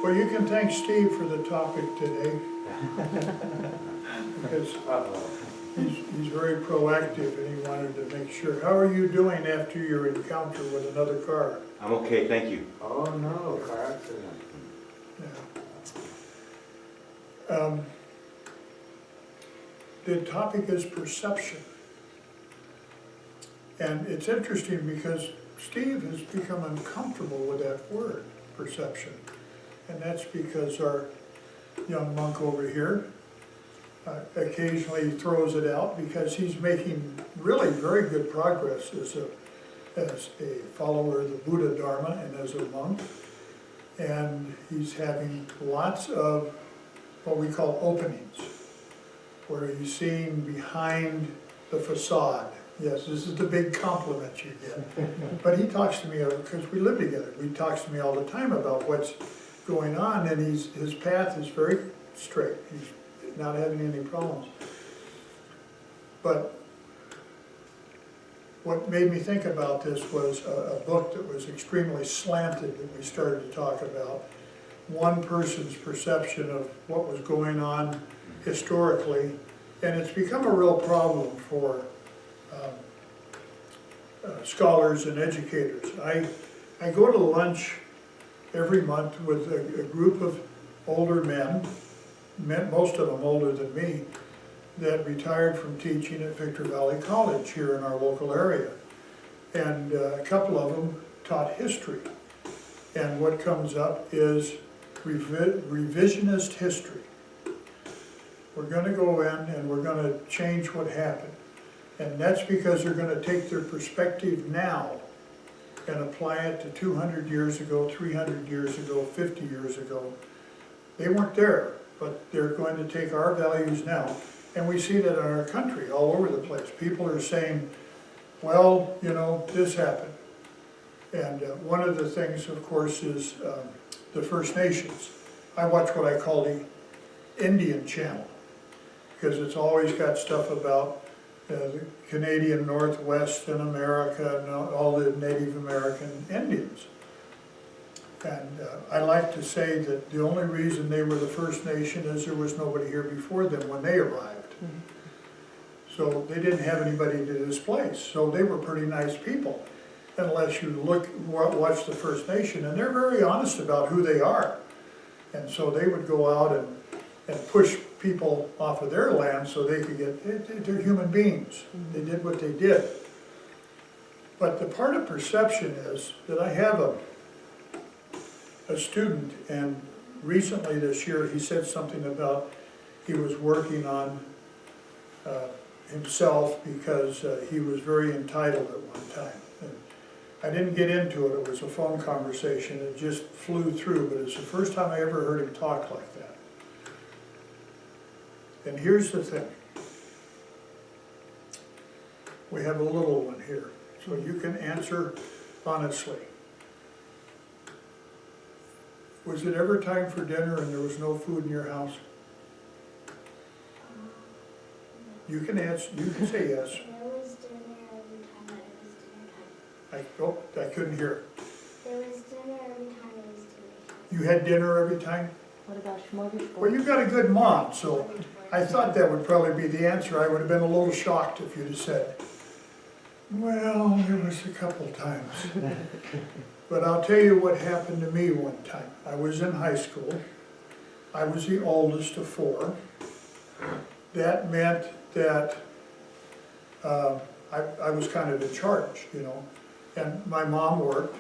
Well, you can thank Steve for the topic today, because he's very proactive and he wanted to make sure. How are you doing after your encounter with another car? I'm okay, thank you. Oh, no, car accident. Yeah. The topic is perception. And it's interesting because Steve has become uncomfortable with that word, perception. And that's because our young monk over here occasionally throws it out because he's making really very good progress as a follower of the Buddha Dharma and as a monk. And he's having lots of what we call openings, where he's seeing behind the facade. Yes, this is the big compliment you get. But he talks to me, because we live together, he talks to me all the time about what's going on, and his path is very straight. He's not having any problems. But what made me think about this was a book that was extremely slanted that we started to talk about. One person's perception of what was going on historically, and it's become a real problem for scholars and educators. I go to lunch every month with a group of older men, most of them older than me, that retired from teaching at Victor Valley College here in our local area. And a couple of them taught history. And what comes up is revisionist history. We're going to go in and we're going to change what happened. And that's because they're going to take their perspective now and apply it to 200 years ago, 300 years ago, 50 years ago. They weren't there, but they're going to take our values now. And we see that in our country, all over the place. People are saying, well, you know, this happened. And one of the things, of course, is the First Nations. I watch what I call the Indian Channel, because it's always got stuff about the Canadian Northwest and America and all the Native American Indians. And I like to say that the only reason they were the First Nation is there was nobody here before them when they arrived. So they didn't have anybody to displace, so they were pretty nice people. Unless you watch the First Nation, and they're very honest about who they are. And so they would go out and push people off of their land so they could get, they're human beings. They did what they did. But the part of perception is that I have a student, and recently this year he said something about he was working on himself because he was very entitled at one time. And I didn't get into it, it was a phone conversation, it just flew through, but it's the first time I ever heard him talk like that. And here's the thing. We have a little one here, so you can answer honestly. Was it ever time for dinner and there was no food in your house? You can answer, you can say yes. There was dinner every time it was dinner time. I couldn't hear. There was dinner every time it was dinner time. You had dinner every time? What about smorgasbord? Well, you got a good mom, so I thought that would probably be the answer. I would have been a little shocked if you'd have said, well, there was a couple times. But I'll tell you what happened to me one time. I was in high school. I was the oldest of four. That meant that I was kind of in charge, you know. And my mom worked.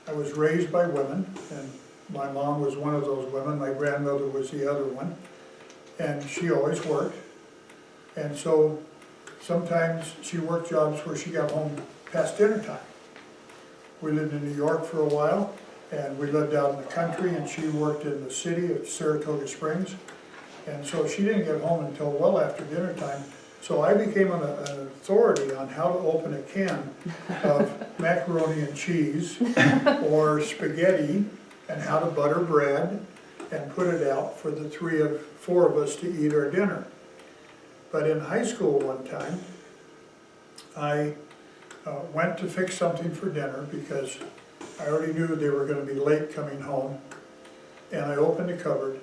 I was raised by women, and my mom was one of those women. My grandmother was the other one. And she always worked. And so sometimes she worked jobs where she got home past dinner time. We lived in New York for a while, and we lived out in the country, and she worked in the city of Saratoga Springs. And so she didn't get home until well after dinner time. So I became an authority on how to open a can of macaroni and cheese or spaghetti, and how to butter bread and put it out for the four of us to eat our dinner. But in high school one time, I went to fix something for dinner because I already knew they were going to be late coming home. And I opened the cupboard,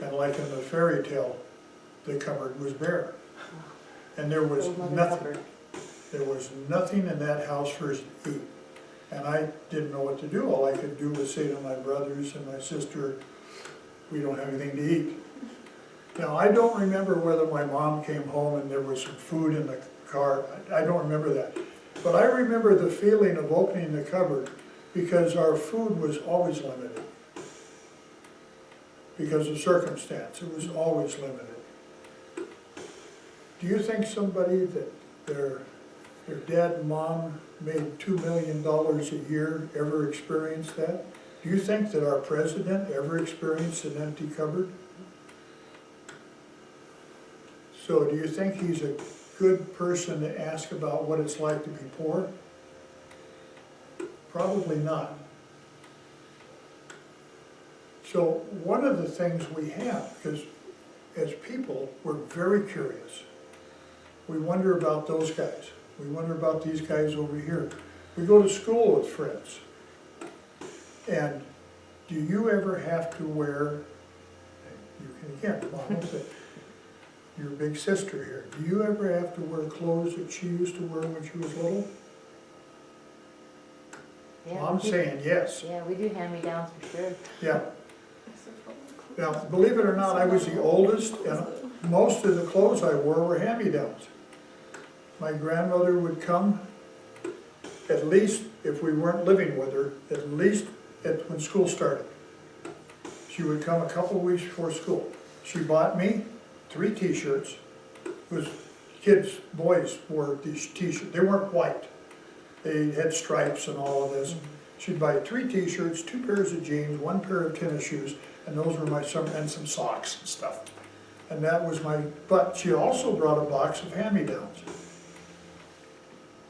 and like in the fairy tale, the cupboard was bare. And there was Old mother nothing. cupboard. There was nothing in that house for us to eat. And I didn't know what to do. All I could do was say to my brothers and my sister, we don't have anything to eat. Now, I don't remember whether my mom came home and there was some food in the car. I don't remember that. But I remember the feeling of opening the cupboard because our food was always limited. Because of circumstance, it was always limited. Do you think somebody that their dad and mom made $2 million a year ever experienced that? Do you think that our president ever experienced an empty cupboard? So do you think he's a good person to ask about what it's like to be poor? Probably not. So one of the things we have, because as people, we're very curious. We wonder about those guys. We wonder about these guys over here. We go to school with friends. And do you ever have to wear, you can again, Mom, your big sister here, do you ever have to wear clothes that she used to wear when she was little? Yeah, I'm we do- saying yes. Yeah, we do hand-me-downs for sure. Yeah. Now, believe it or not, I was the oldest, and most of the clothes I wore were hand-me-downs. My grandmother would come, at least if we weren't living with her, at least when school started. She would come a couple of weeks before school. She bought me 3 t-shirts. It was kids, boys wore these t-shirts. They weren't white. They had stripes and all of this. She'd buy 3 t-shirts, 2 pairs of jeans, 1 pair of tennis shoes, and those were my summer, and some socks and stuff. And that was my, but she also brought a box of hand-me-downs.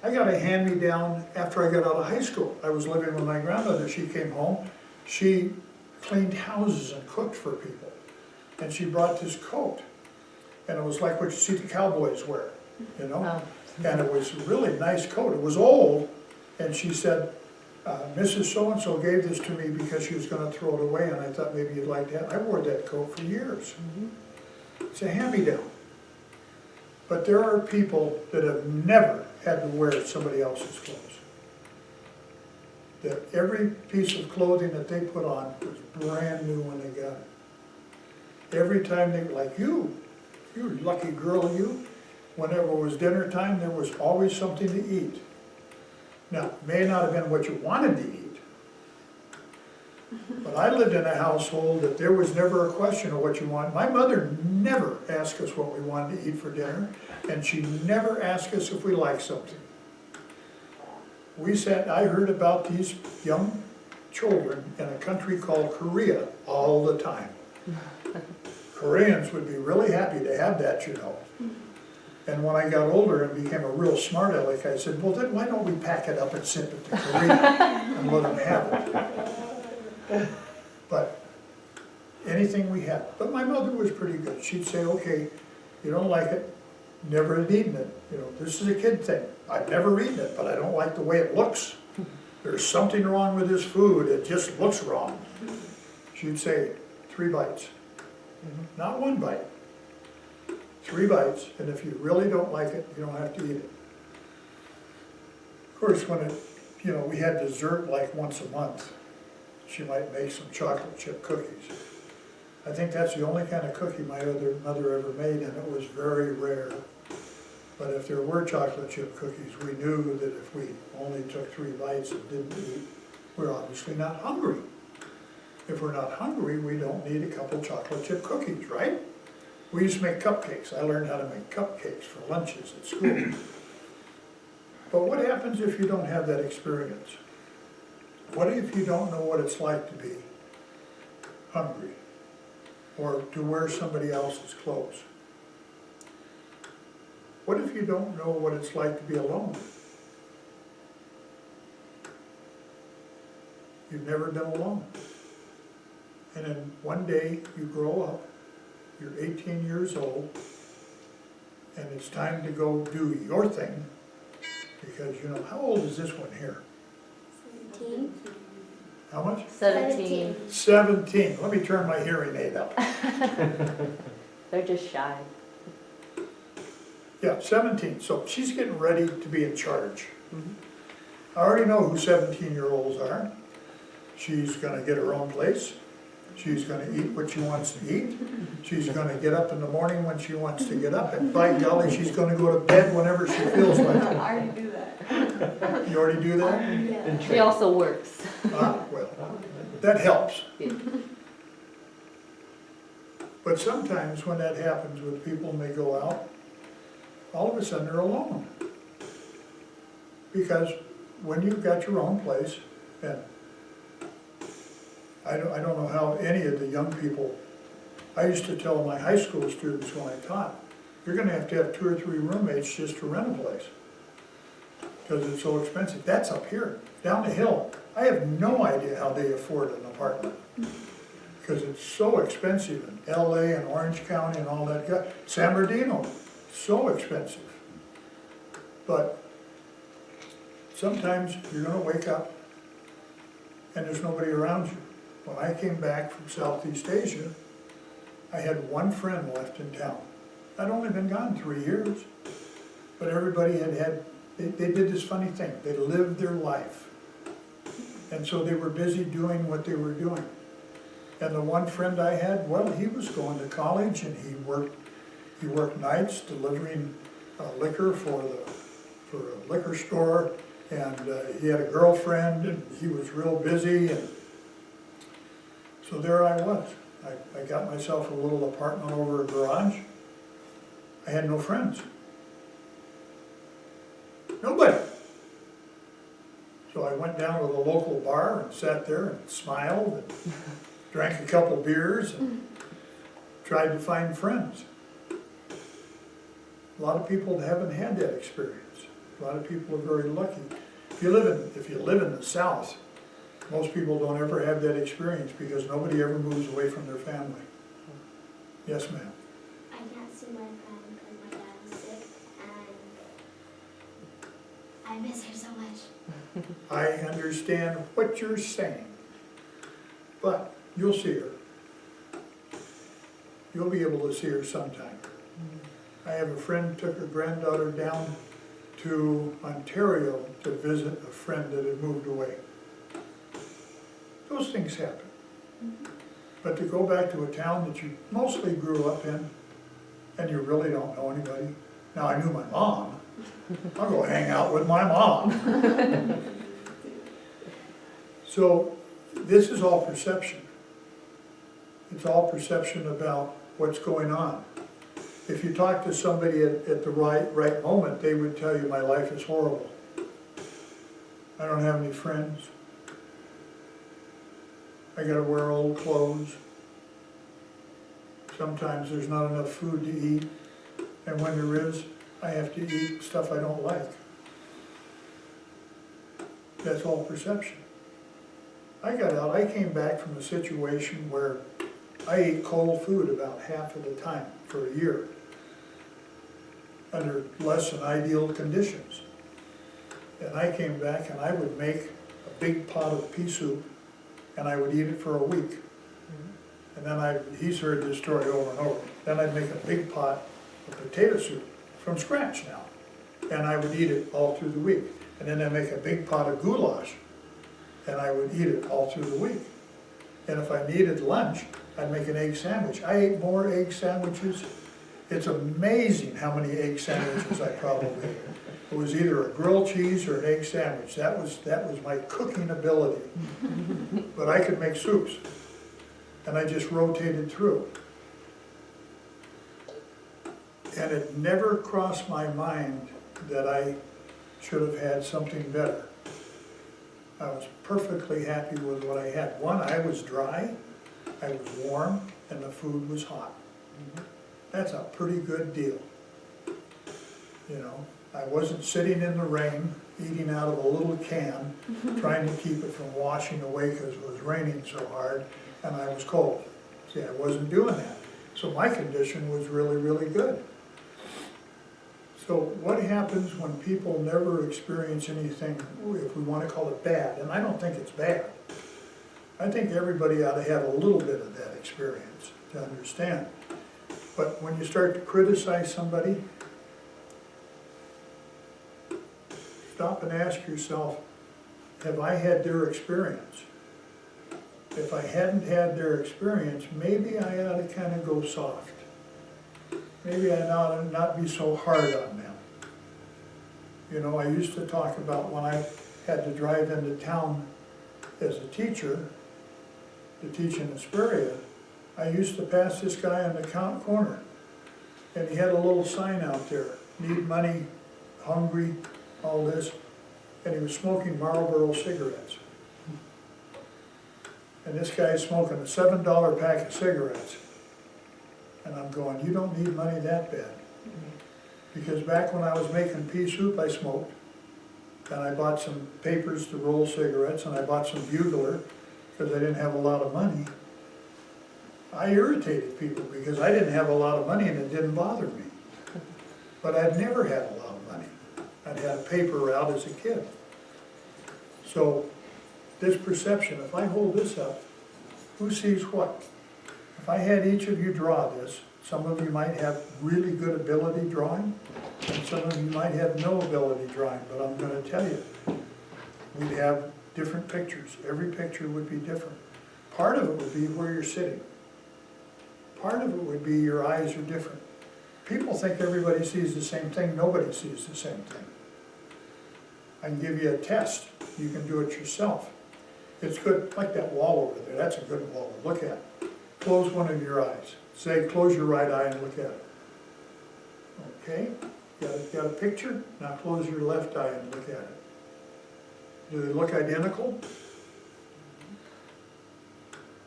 I got a hand-me-down after I got out of high school. I was living with my grandmother. She came home. She cleaned houses and cooked for people. And she brought this coat. And it was like what you see the cowboys wear, you know? Oh. And it was a really nice coat. It was old. And she said, Mrs. So-and-so gave this to me because she was going to throw it away. And I thought maybe you'd like that. I wore that coat for years. It's a hand-me-down. But there are people that have never had to wear somebody else's clothes. That every piece of clothing that they put on was brand new when they got it. Every time they, like you lucky girl you, whenever it was dinner time, there was always something to eat. Now, it may not have been what you wanted to eat, but I lived in a household that there was never a question of what you want. My mother never asked us what we wanted to eat for dinner, and she never asked us if we liked something. I heard about these young children in a country called Korea all the time. Koreans would be really happy to have that, you know. And when I got older and became a real smart aleck, I said, well, then why don't we pack it up and send it to Korea and let them have it? But anything we had. But my mother was pretty good. She'd say, okay, you don't like it, never had eaten it. You know, this is a kid thing. I've never eaten it, but I don't like the way it looks. There's something wrong with this food. It just looks wrong. She'd say, 3 bites. Not 1 bite. 3 bites, and if you really don't like it, you don't have to eat it. Of course, when we had dessert like once a month, she might make some chocolate chip cookies. I think that's the only kind of cookie my other mother ever made, and it was very rare. But if there were chocolate chip cookies, we knew that if we only took 3 bites and didn't eat, we're obviously not hungry. If we're not hungry, we don't need a couple chocolate chip cookies, right? We used to make cupcakes. I learned how to make cupcakes for lunches at school. But what happens if you don't have that experience? What if you don't know what it's like to be hungry or to wear somebody else's clothes? What if you don't know what it's like to be alone? You've never been alone. And then one day you grow up, you're 18 years old, and it's time to go do your thing, because how old is this one here? 17. How much? 17. 17. Let me turn my hearing aid up. They're just shy. Yeah, 17. So she's getting ready to be in charge. Mhm. I already know who 17-year-olds are. She's gonna get her own place. She's gonna eat what she wants to eat. She's gonna get up in the morning when she wants to get up. And by golly, she's gonna go to bed whenever she feels like it. I already do that. You already do that? Yeah. She also works. Ah, well, that helps. Yeah. But sometimes when that happens with people and they go out, all of a sudden they're alone. Because when you've got your own place, and I don't know how any of the young people, I used to tell my high school students when I taught, you're gonna have to have 2 or 3 roommates just to rent a place. Because it's so expensive. That's up here, down the hill. I have no idea how they afford an apartment. Because it's so expensive in LA and Orange County and all that. San Bernardino, so expensive. But sometimes you're gonna wake up and there's nobody around you. When I came back from Southeast Asia, I had one friend left in town. I'd only been gone 3 years, but everybody they did this funny thing. They lived their life. And so they were busy doing what they were doing. And the one friend I had, well, he was going to college and he worked nights delivering liquor for a liquor store, and he had a girlfriend and he was real busy, and so there I was. I got myself a little apartment over a garage. I had no friends. Nobody. So I went down to the local bar and sat there and smiled and drank a couple beers and tried to find friends. A lot of people haven't had that experience. A lot of people are very lucky. If you live in the South, most people don't ever have that experience because nobody ever moves away from their family. Yes, ma'am. I can't see my friend because my dad is sick and I miss her so much. I understand what you're saying, but you'll see her. You'll be able to see her sometime. I have a friend took her granddaughter down to Ontario to visit a friend that had moved away. Those things happen. But to go back to a town that you mostly grew up in and you really don't know anybody. Now, I knew my mom. I'll go hang out with my mom. So this is all perception. It's all perception about what's going on. If you talk to somebody at the right moment, they would tell you, my life is horrible. I don't have any friends. I gotta wear old clothes. Sometimes there's not enough food to eat, and when there is, I have to eat stuff I don't like. That's all perception. I got out, I came back from a situation where I ate cold food about half of the time for a year, under less than ideal conditions. And I came back and I would make a big pot of pea soup and I would eat it for a week. And then he's heard this story over and over. Then I'd make a big pot of potato soup from scratch now. And I would eat it all through the week. And then I'd make a big pot of goulash and I would eat it all through the week. And if I needed lunch, I'd make an egg sandwich. I ate more egg sandwiches. It's amazing how many egg sandwiches I probably ate. It was either a grilled cheese or an egg sandwich. That was my cooking ability. But I could make soups. And I just rotated through. And it never crossed my mind that I should have had something better. I was perfectly happy with what I had. One, I was dry, I was warm, and the food was hot. That's a pretty good deal. You know, I wasn't sitting in the rain, eating out of a little can, trying to keep it from washing away because it was raining so hard, and I was cold. See, I wasn't doing that. So my condition was really, really good. So what happens when people never experience anything, if we want to call it bad, and I don't think it's bad, I think everybody ought to have a little bit of that experience to understand. But when you start to criticize somebody, stop and ask yourself, have I had their experience? If I hadn't had their experience, maybe I ought to kind of go soft. Maybe I ought to not be so hard on them. You know, I used to talk about when I had to drive into town as a teacher, to teach in Hesperia, I used to pass this guy on the corner, and he had a little sign out there, need money, hungry, all this, and he was smoking Marlboro cigarettes. And this guy's smoking a $7 pack of cigarettes. And I'm going, you don't need money that bad. Because back when I was making pea soup, I smoked. And I bought some papers to roll cigarettes, and I bought some bugler, because I didn't have a lot of money. I irritated people because I didn't have a lot of money and it didn't bother me. But I'd never had a lot of money. I'd had a paper route as a kid. So this perception, if I hold this up, who sees what? If I had each of you draw this, some of you might have really good ability drawing, and some of you might have no ability drawing, but I'm going to tell you, we'd have different pictures. Every picture would be different. Part of it would be where you're sitting. Part of it would be your eyes are different. People think everybody sees the same thing. Nobody sees the same thing. I can give you a test. You can do it yourself. It's good, like that wall over there. That's a good wall to look at. Close one of your eyes. Say, close your right eye and look at it. Okay? Got a picture? Now close your left eye and look at it. Do they look identical?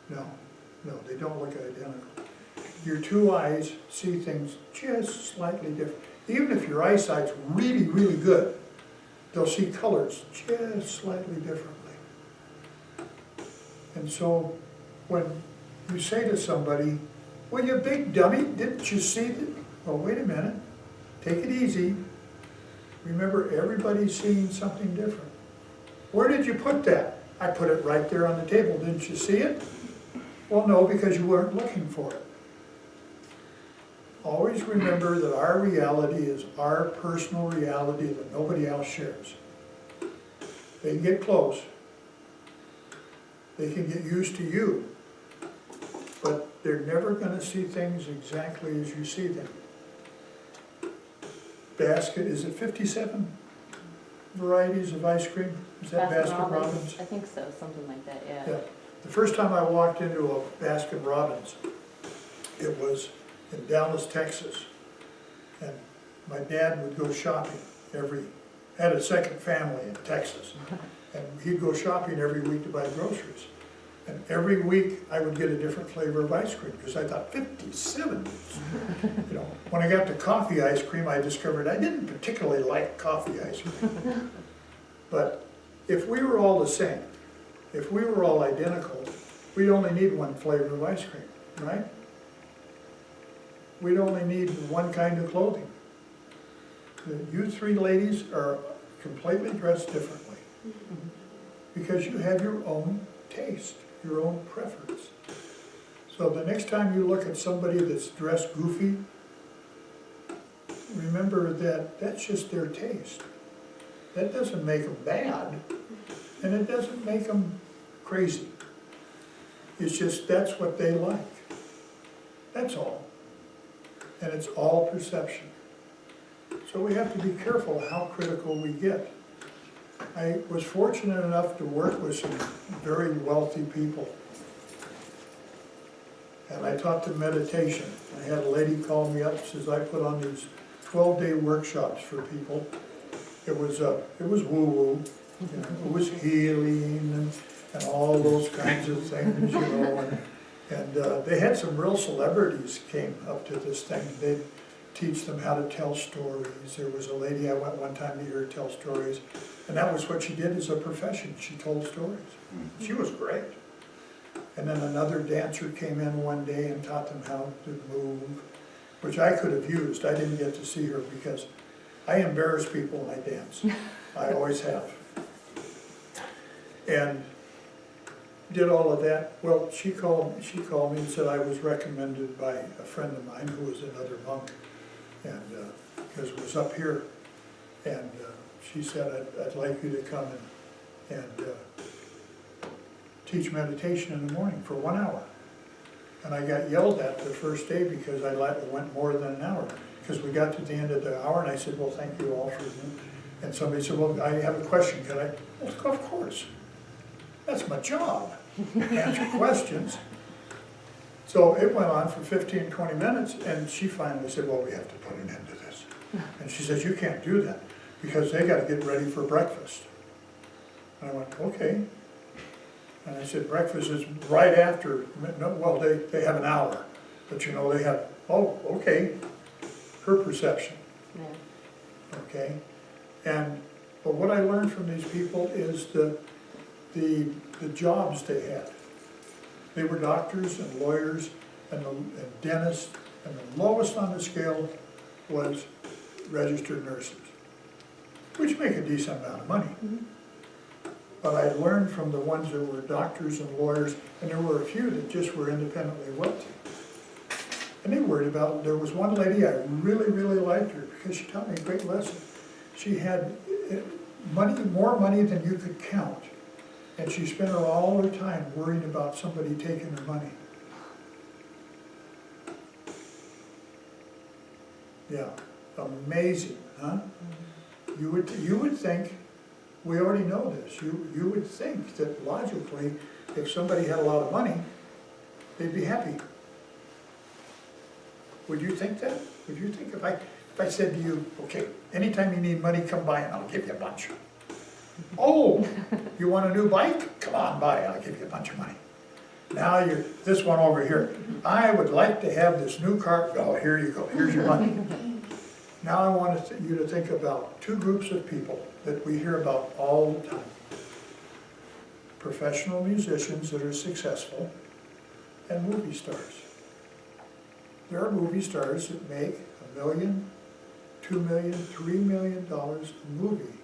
No, they don't look identical. Your two eyes see things just slightly different. Even if your eyesight's really, really good, they'll see colors just slightly differently. And so when you say to somebody, well, you big dummy, didn't you see that? Well, wait a minute, take it easy. Remember, everybody's seeing something different. Where did you put that? I put it right there on the table, didn't you see it? Well, no, because you weren't looking for it. Always remember that our reality is our personal reality that nobody else shares. They can get close. They can get used to you. But they're never going to see things exactly as you see them. Basket, is it 57 varieties of ice cream? Is that Baskin Robbins? I think so, something like that, yeah. Yeah. The first time I walked into a Baskin Robbins, it was in Dallas, Texas. And my dad would go shopping had a second family in Texas. And he'd go shopping every week to buy groceries. And every week I would get a different flavor of ice cream because I thought 57. You know, when I got to coffee ice cream, I discovered I didn't particularly like coffee ice cream. But if we were all the same, if we were all identical, we'd only need one flavor of ice cream, right? We'd only need one kind of clothing. You three ladies are completely dressed differently because you have your own taste, your own preference. So the next time you look at somebody that's dressed goofy, remember that that's just their taste. That doesn't make them bad, and it doesn't make them crazy. It's just that's what they like. That's all. And it's all perception. So we have to be careful how critical we get. I was fortunate enough to work with some very wealthy people. And I taught them meditation. I had a lady call me up, says I put on these 12-day workshops for people. It was woo-woo, you know, it was healing and all those kinds of things, you know. And they had some real celebrities came up to this thing. They'd teach them how to tell stories. There was a lady I went one time to hear her tell stories, and that was what she did as a profession. She told stories. She was great. And then another dancer came in one day and taught them how to move, which I could have used. I didn't get to see her because I embarrass people when I dance. I always have. And did all of that. Well, she called me and said I was recommended by a friend of mine who was another monk, and, because it was up here. And she said, I'd like you to come and teach meditation in the morning for 1 hour. And I got yelled at the first day because I went more than an hour. Because we got to the end of the hour and I said, well, thank you all for it. And somebody said, well, I have a question, can I? Well, of course. That's my job, answer questions. So it went on for 15, 20 minutes, and she finally said, well, we have to put an end to this. And she says, you can't do that, because they gotta get ready for breakfast. And I went, okay. And I said, breakfast is right after, no, well, they have an hour, but you know, they have, oh, okay, her perception, Yeah. okay? But what I learned from these people is the jobs they had. They were doctors and lawyers and dentists, and the lowest on the scale was registered nurses, which make a decent amount of money. Mm-hmm. But I learned from the ones that were doctors and lawyers, and there were a few that just were independently wealthy. And they worried about, there was one lady, I really, really liked her because she taught me a great lesson. She had money, more money than you could count. And she spent all her time worrying about somebody taking her money. Yeah, amazing, huh? You would think, we already know this, you would think that logically, if somebody had a lot of money, they'd be happy. Would you think that? Would you think if I said to you, okay, anytime you need money, come by and I'll give you a bunch. Oh, you want a new bike? Come on by, I'll give you a bunch of money. Now you're, this one over here, I would like to have this new car. Oh, here you go, here's your money. Now I want you to think about two groups of people that we hear about all the time. Professional musicians that are successful and movie stars. There are movie stars that make $1 million, $2 million, $3 million a movie,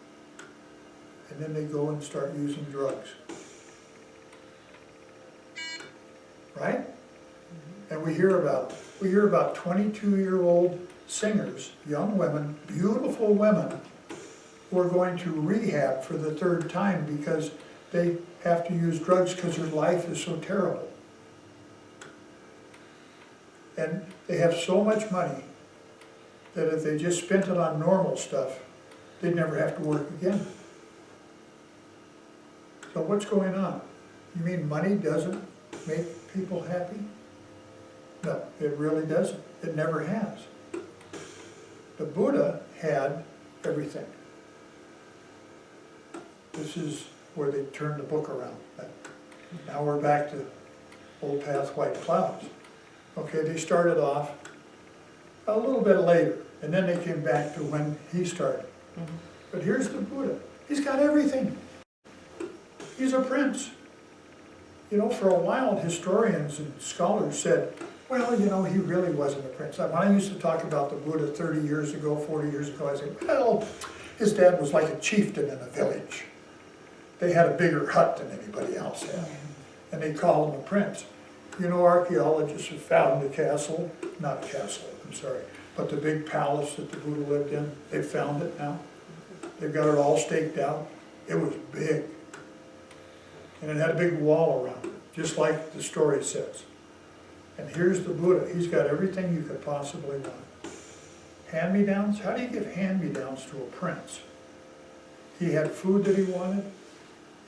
and then they go and start using drugs. Right? And we hear about 22-year-old singers, young women, beautiful women, who are going to rehab for the third time because they have to use drugs because their life is so terrible. And they have so much money that if they just spent it on normal stuff, they'd never have to work again. So what's going on? You mean money doesn't make people happy? No, it really doesn't. It never has. The Buddha had everything. This is where they turned the book around. Now we're back to Old Path, White Clouds. Okay, they started off a little bit later, and then they came back to when he started. Mm-hmm. But here's the Buddha. He's got everything. He's a prince. You know, for a while, historians and scholars said, well, you know, he really wasn't a prince. When I used to talk about the Buddha 30 years ago, 40 years ago, I said, well, his dad was like a chieftain in a village. They had a bigger hut than anybody else had, and they called him a prince. You know, archaeologists have found the castle, not castle, I'm sorry, but the big palace that the Buddha lived in. They found it now. They've got it all staked out. It was big. And it had a big wall around it, just like the story says. And here's the Buddha. He's got everything you could possibly want. Hand-me-downs? How do you give hand-me-downs to a prince? He had food that he wanted.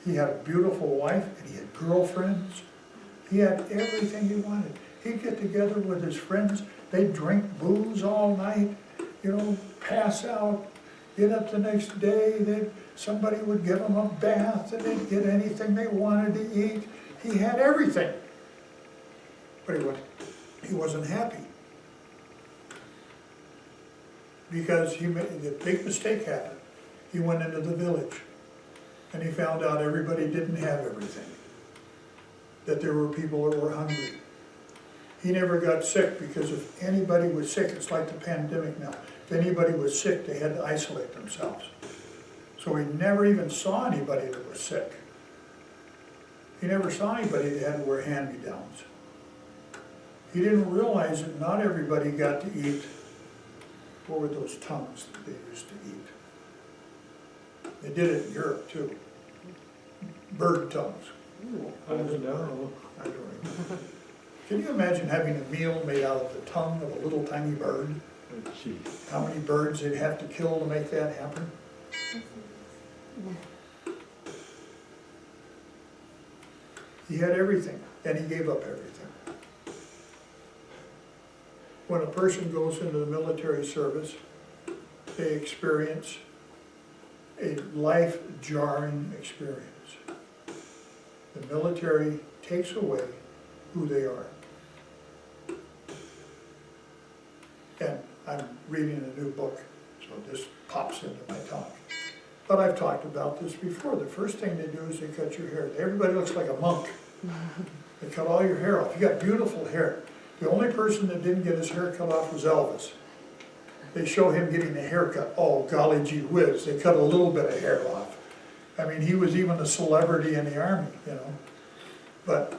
He had a beautiful wife, and he had girlfriends. He had everything he wanted. He'd get together with his friends. They'd drink booze all night, you know, pass out, get up the next day. Somebody would give them a bath, and they'd get anything they wanted to eat. He had everything. But he wasn't happy. Because he made the big mistake happened. He went into the village, and he found out everybody didn't have everything. That there were people that were hungry. He never got sick because if anybody was sick, it's like the pandemic now. If anybody was sick, they had to isolate themselves. So he never even saw anybody that was sick. He never saw anybody that had to wear hand-me-downs. He didn't realize that not everybody got to eat, what were those tongues that they used to eat? They did it in Europe too. Bird tongues. I don't know. I don't know. Can you imagine having a meal made out of the tongue of a little tiny bird? Oh, jeez. How many birds they'd have to kill to make that happen? He had everything, and he gave up everything. When a person goes into the military service, they experience a life-jarring experience. The military takes away who they are. And I'm reading a new book, so this pops into my talk. But I've talked about this before. The first thing they do is they cut your hair. Everybody looks like a monk. They cut all your hair off. You got beautiful hair. The only person that didn't get his hair cut off was Elvis. They show him getting a haircut. Oh, golly gee whiz, they cut a little bit of hair off. I mean, he was even a celebrity in the army, you know. But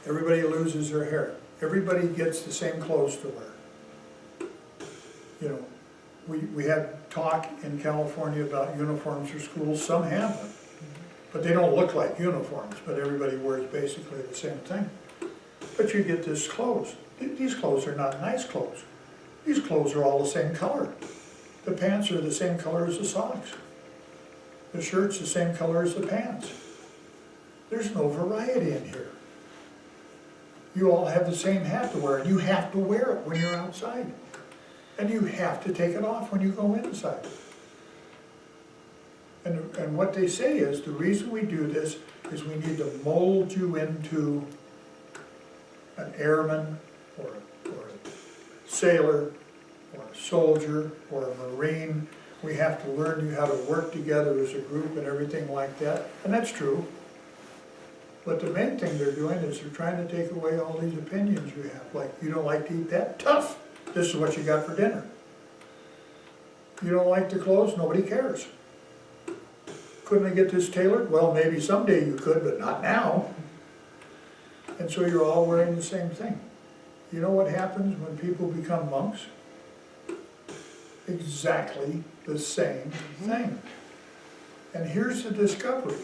everybody loses their hair. Everybody gets the same clothes to wear. You know, we had talk in California about uniforms for schools. Some have them, but they don't look like uniforms, but everybody wears basically the same thing. But you get this clothes. These clothes are not nice clothes. These clothes are all the same color. The pants are the same color as the socks. The shirt's the same color as the pants. There's no variety in here. You all have the same hat to wear, and you have to wear it when you're outside. And you have to take it off when you go inside. And what they say is, the reason we do this is we need to mold you into an airman, or a sailor, or a soldier, or a Marine. We have to learn you how to work together as a group and everything like that. And that's true. But the main thing they're doing is they're trying to take away all these opinions you have. Like, you don't like to eat that? Tough! This is what you got for dinner. You don't like the clothes? Nobody cares. Couldn't I get this tailored? Well, maybe someday you could, but not now. And so you're all wearing the same thing. You know what happens when people become monks? Exactly the same thing. And here's the discovery,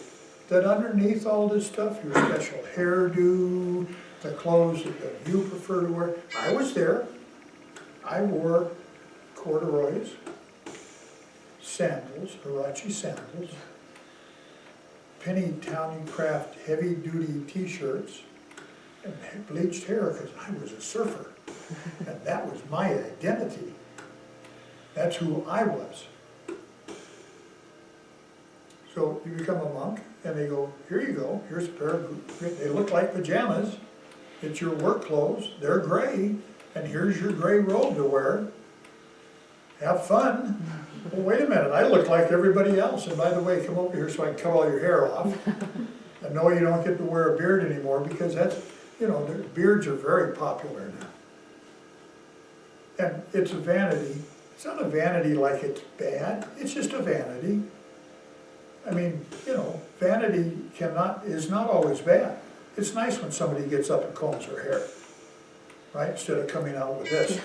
that underneath all this stuff, your special hairdo, the clothes that you prefer to wear, I was there. I wore corduroys, sandals, Roshi sandals, penny towny craft heavy-duty t-shirts, and bleached hair because I was a surfer. And that was my identity. That's who I was. So you become a monk, and they go, here you go, here's a pair of, they look like pajamas. It's your work clothes, they're gray, and here's your gray robe to wear. Have fun. Well, wait a minute, I look like everybody else, and by the way, come over here so I can cut all your hair off. And no, you don't get to wear a beard anymore, because that's, you know, beards are very popular now. And it's a vanity. It's not a vanity like it's bad, it's just a vanity. I mean, you know, vanity is not always bad. It's nice when somebody gets up and combs her hair, right? Instead of coming out with this.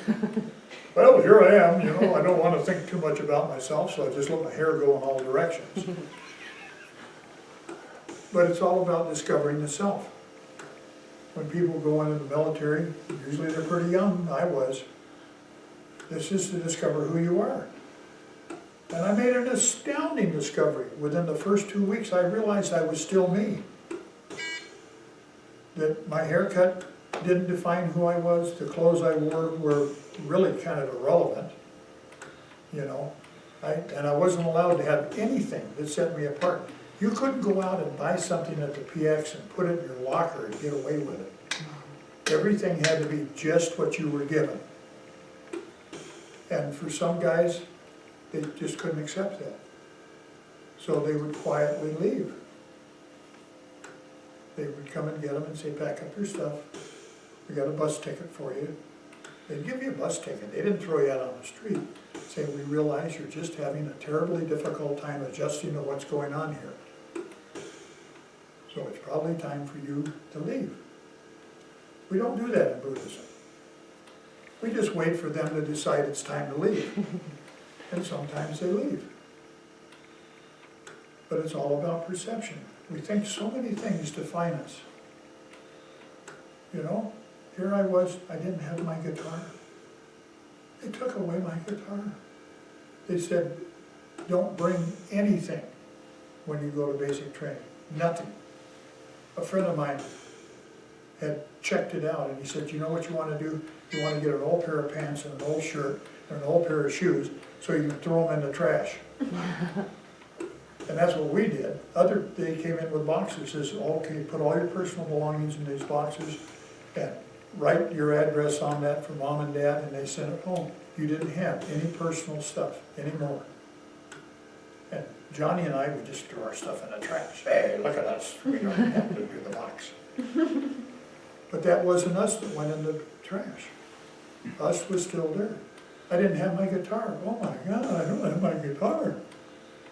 Well, here I am, you know, I don't want to think too much about myself, so I just let my hair go in all directions. But it's all about discovering the self. When people go into the military, usually they're pretty young, I was. This is to discover who you are. And I made an astounding discovery. Within the first 2 weeks, I realized I was still me. That my haircut didn't define who I was. The clothes I wore were really kind of irrelevant. You know, and I wasn't allowed to have anything that set me apart. You couldn't go out and buy something at the PX and put it in your locker and get away with it. Everything had to be just what you were given. And for some guys, they just couldn't accept that. So they would quietly leave. They would come and get them and say, pack up your stuff. We got a bus ticket for you. They'd give you a bus ticket. They didn't throw you out on the street. Say, we realize you're just having a terribly difficult time adjusting to what's going on here. So it's probably time for you to leave. We don't do that in Buddhism. We just wait for them to decide it's time to leave. And sometimes they leave. But it's all about perception. We think so many things define us. You know, here I was, I didn't have my guitar. They took away my guitar. They said, don't bring anything when you go to basic training, nothing. A friend of mine had checked it out and he said, you know what you want to do? You want to get an old pair of pants and an old shirt and an old pair of shoes so you can throw them in the trash. And that's what we did. They came in with boxes, says, okay, put all your personal belongings in these boxes and write your address on that for mom and dad, and they sent it home. You didn't have any personal stuff anymore. And Johnny and I would just throw our stuff in the trash. Hey, look at us, we don't have to do the box. But that wasn't us that went in the trash. Us was still there. I didn't have my guitar. Oh my God, I don't have my guitar.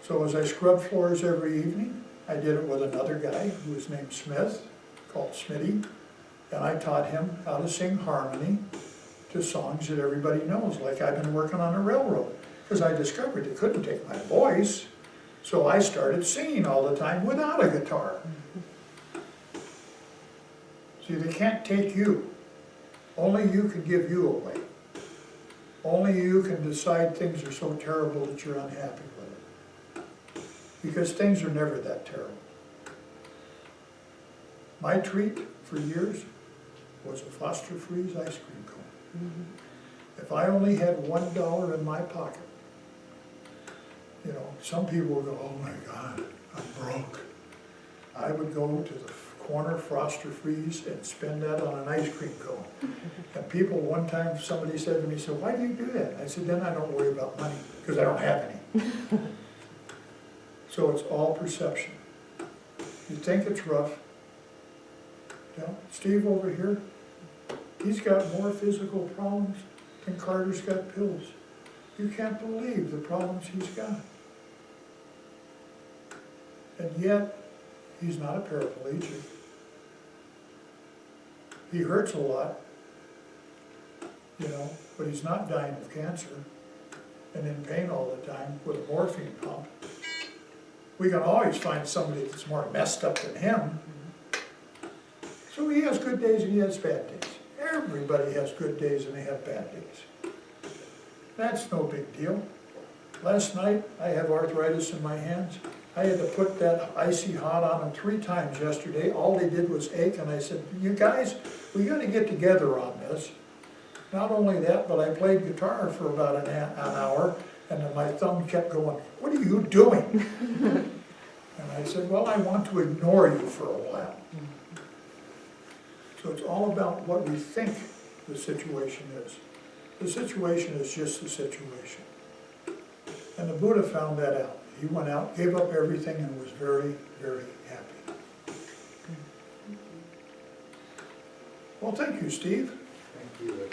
So as I scrubbed floors every evening, I did it with another guy who was named Smith, called Smitty, and I taught him how to sing harmony to songs that everybody knows, like I've been working on a railroad, because I discovered they couldn't take my voice, so I started singing all the time without a guitar. See, they can't take you. Only you can give you away. Only you can decide things are so terrible that you're unhappy with it. Because things are never that terrible. My treat for years was a Foster Freeze ice cream cone. If I only had $1 in my pocket, you know, some people would go, oh my God, I'm broke. I would go to the corner Foster Freeze and spend that on an ice cream cone. And people, one time somebody said to me, so why do you do that? I said, then I don't worry about money, because I don't have any. So it's all perception. You think it's rough. You know, Steve over here, he's got more physical problems than Carter's got pills. You can't believe the problems he's got. And yet, he's not a paraplegic. He hurts a lot, you know, but he's not dying of cancer and in pain all the time with a morphine pump. We can always find somebody that's more messed up than him. So he has good days and he has bad days. Everybody has good days and they have bad days. That's no big deal. Last night, I have arthritis in my hands. I had to put that icy hot on them 3 times yesterday. All they did was ache, and I said, you guys, we got to get together on this. Not only that, but I played guitar for about an hour, and then my thumb kept going, what are you doing? And I said, well, I want to ignore you for a while. So it's all about what we think the situation is. The situation is just the situation. And the Buddha found that out. He went out, gave up everything, and was very, very happy. Well, thank you, Steve. Thank you.